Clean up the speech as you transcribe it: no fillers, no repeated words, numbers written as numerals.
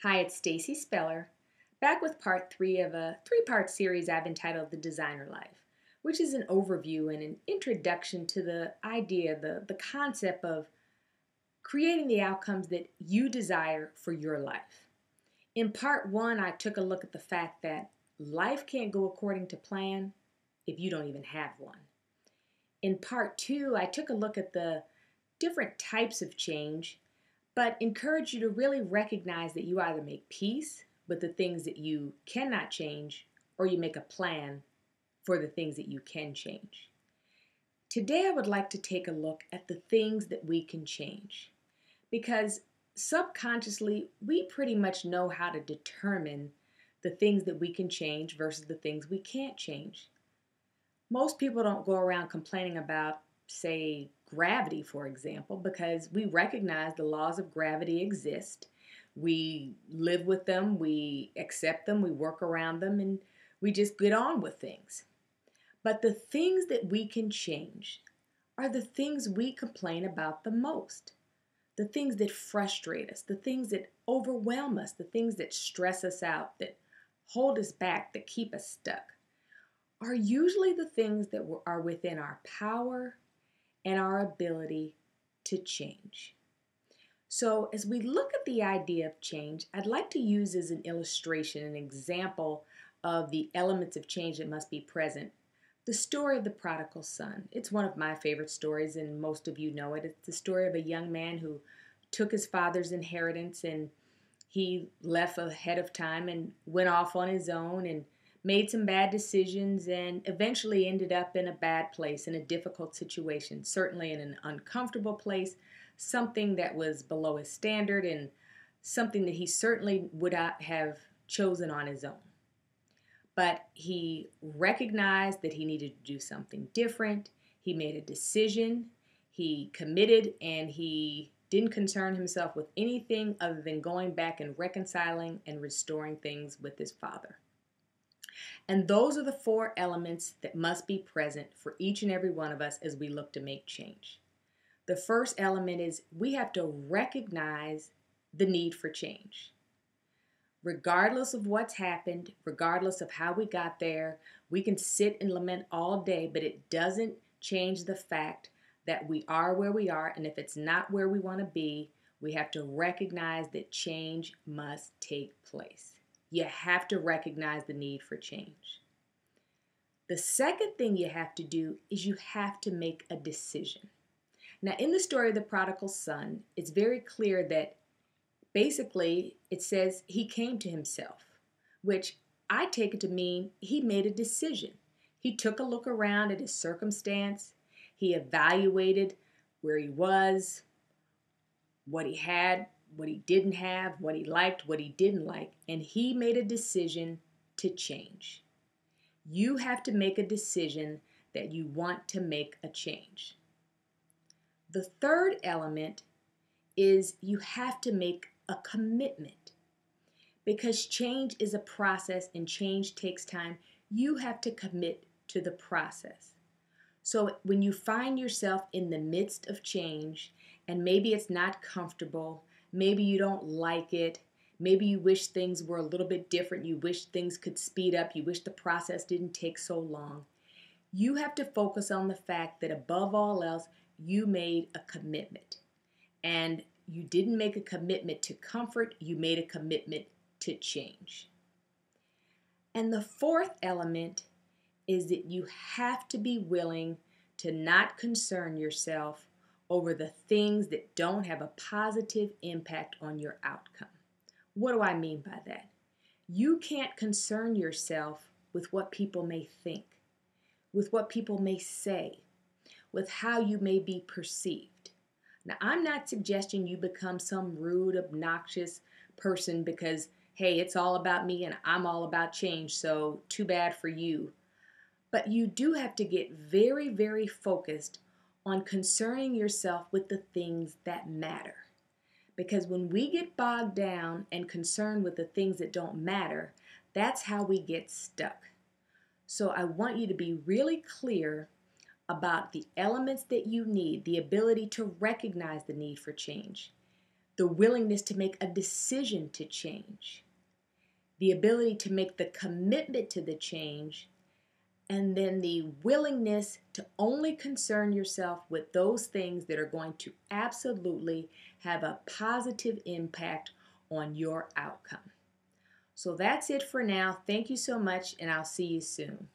Hi, it's Stacy Speller, back with part 3 of a three-part series I've entitled The Designer Life, which is an overview and an introduction to the idea, the concept of creating the outcomes that you desire for your life. In part 1, I took a look at the fact that life can't go according to plan if you don't even have one. In part 2, I took a look at the different types of change but encourage you to really recognize that you either make peace with the things that you cannot change or you make a plan for the things that you can change. Today, I would like to take a look at the things that we can change because subconsciously, we pretty much know how to determine the things that we can change versus the things we can't change. Most people don't go around complaining about, say, gravity, for example, because we recognize the laws of gravity exist. We live with them, we accept them, we work around them, and we just get on with things. But the things that we can change are the things we complain about the most. The things that frustrate us, the things that overwhelm us, the things that stress us out, that hold us back, that keep us stuck, are usually the things that are within our power and our ability to change. So as we look at the idea of change, I'd like to use as an illustration, an example of the elements of change that must be present, the story of the prodigal son. It's one of my favorite stories, and most of you know it. It's the story of a young man who took his father's inheritance and he left ahead of time and went off on his own and made some bad decisions and eventually ended up in a bad place, in a difficult situation, certainly in an uncomfortable place, something that was below his standard and something that he certainly would not have chosen on his own. But he recognized that he needed to do something different. He made a decision, he committed, and he didn't concern himself with anything other than going back and reconciling and restoring things with his father. And those are the 4 elements that must be present for each and every one of us as we look to make change. The first element is we have to recognize the need for change. Regardless of what's happened, regardless of how we got there, we can sit and lament all day, but it doesn't change the fact that we are where we are, and if it's not where we want to be, we have to recognize that change must take place. You have to recognize the need for change. The second thing you have to do is you have to make a decision. Now, in the story of the prodigal son, it's very clear that basically it says he came to himself, which I take it to mean he made a decision. He took a look around at his circumstance. He evaluated where he was, what he had, what he didn't have, what he liked, what he didn't like, and he made a decision to change. You have to make a decision that you want to make a change. The third element is you have to make a commitment. Because change is a process and change takes time, you have to commit to the process. So when you find yourself in the midst of change, and maybe it's not comfortable, maybe you don't like it, maybe you wish things were a little bit different, you wish things could speed up, you wish the process didn't take so long, you have to focus on the fact that above all else, you made a commitment. And you didn't make a commitment to comfort, you made a commitment to change. And the fourth element is that you have to be willing to not concern yourself over the things that don't have a positive impact on your outcome. What do I mean by that? You can't concern yourself with what people may think, with what people may say, with how you may be perceived. Now, I'm not suggesting you become some rude, obnoxious person because, hey, it's all about me and I'm all about change, so too bad for you. But you do have to get very, very focused on concerning yourself with the things that matter. Because when we get bogged down and concerned with the things that don't matter, that's how we get stuck. So I want you to be really clear about the elements that you need, the ability to recognize the need for change. the willingness to make a decision to change, the ability to make the commitment to the change, and then the willingness to only concern yourself with those things that are going to absolutely have a positive impact on your outcome. So that's it for now. Thank you so much, and I'll see you soon.